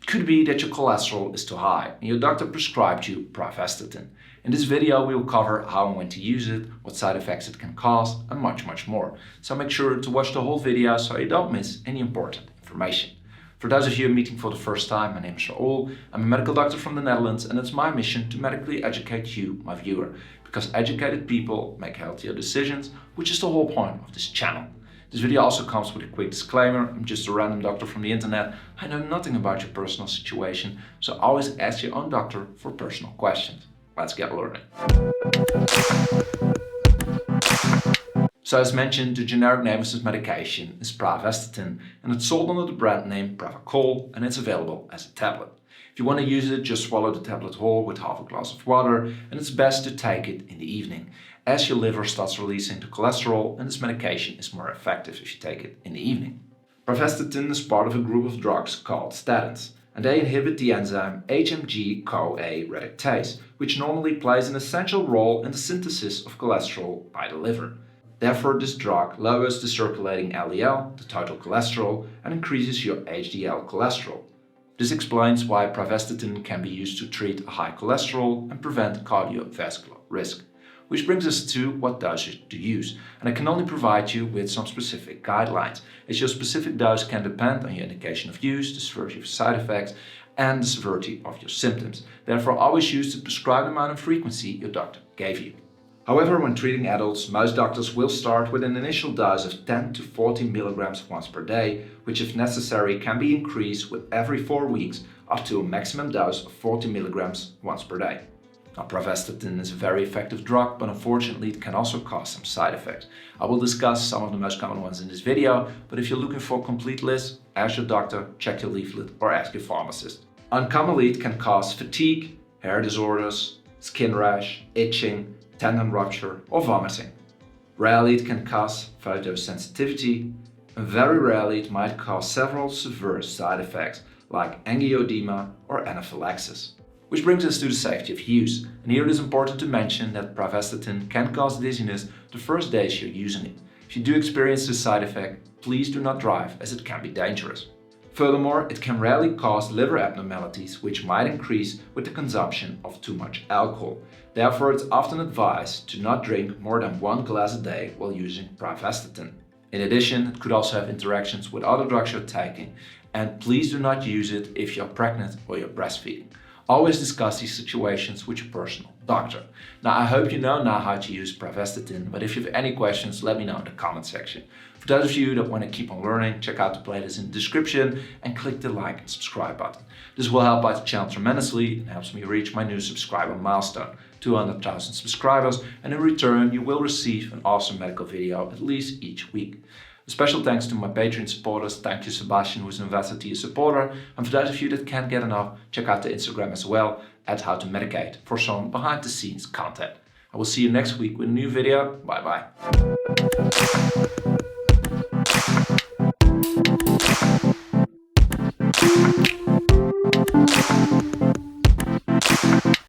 It could be that your cholesterol is too high and your doctor prescribed you Pravastatin. In this video we will cover how and when to use it, what side effects it can cause, and much more. So make sure to watch the whole video so you don't miss any important information. For those of you meeting for the first time, my name is Raoul. I'm a medical doctor from the Netherlands and it's my mission to medically educate you, my viewer, because educated people make healthier decisions, which is the whole point of this channel. This video also comes with a quick disclaimer. I'm just a random doctor from the internet. I know nothing about your personal situation, so always ask your own doctor for personal questions. Let's get learning. So as mentioned, the generic name of this medication is Pravastatin and it's sold under the brand name Pravachol and it's available as a tablet. If you want to use it, just swallow the tablet whole with half a glass of water, and it's best to take it in the evening, as your liver starts releasing the cholesterol and this medication is more effective if you take it in the evening. Pravastatin is part of a group of drugs called statins, and they inhibit the enzyme HMG-CoA reductase, which normally plays an essential role in the synthesis of cholesterol by the liver. Therefore, this drug lowers the circulating LDL, the total cholesterol, and increases your HDL-cholesterol. This explains why Pravastatin can be used to treat a high cholesterol and prevent cardiovascular risk. Which brings us to what dosage to use, and I can only provide you with some specific guidelines, as your specific dose can depend on your indication of use, the severity of side effects, and the severity of your symptoms. Therefore, always use the prescribed amount and frequency your doctor gave you. However, when treating adults, most doctors will start with an initial dose of 10 to 40 milligrams once per day, which if necessary can be increased with every 4 weeks up to a maximum dose of 40 milligrams once per day. Now, Pravastatin is a very effective drug, but unfortunately it can also cause some side effects. I will discuss some of the most common ones in this video, but if you're looking for a complete list, ask your doctor, check your leaflet, or ask your pharmacist. Uncommonly, it can cause fatigue, hair disorders, skin rash, itching, tendon rupture, or vomiting. Rarely it can cause photosensitivity, and very rarely it might cause several severe side effects like angioedema or anaphylaxis. Which brings us to the safety of use, and here it is important to mention that Pravastatin can cause dizziness the first days you're using it. If you do experience this side effect, please do not drive, as it can be dangerous. Furthermore, it can rarely cause liver abnormalities, which might increase with the consumption of too much alcohol. Therefore, it's often advised to not drink more than 1 glass a day while using Pravastatin. In addition, it could also have interactions with other drugs you're taking, and please do not use it if you're pregnant or you're breastfeeding. Always discuss these situations with your personal doctor. Now, I hope you know now how to use Pravastatin, but if you have any questions, let me know in the comment section. For those of you that want to keep on learning, check out the playlist in the description and click the like and subscribe button. This will help out the channel tremendously and helps me reach my new subscriber milestone, 200,000 subscribers, and in return you will receive an awesome medical video at least each week. A special thanks to my Patreon supporters. Thank you, Sebastian, who is an investor to a supporter. And for those of you that can't get enough, check out the Instagram as well, at How to Medicate, for some behind the scenes content. I will see you next week with a new video. Bye bye.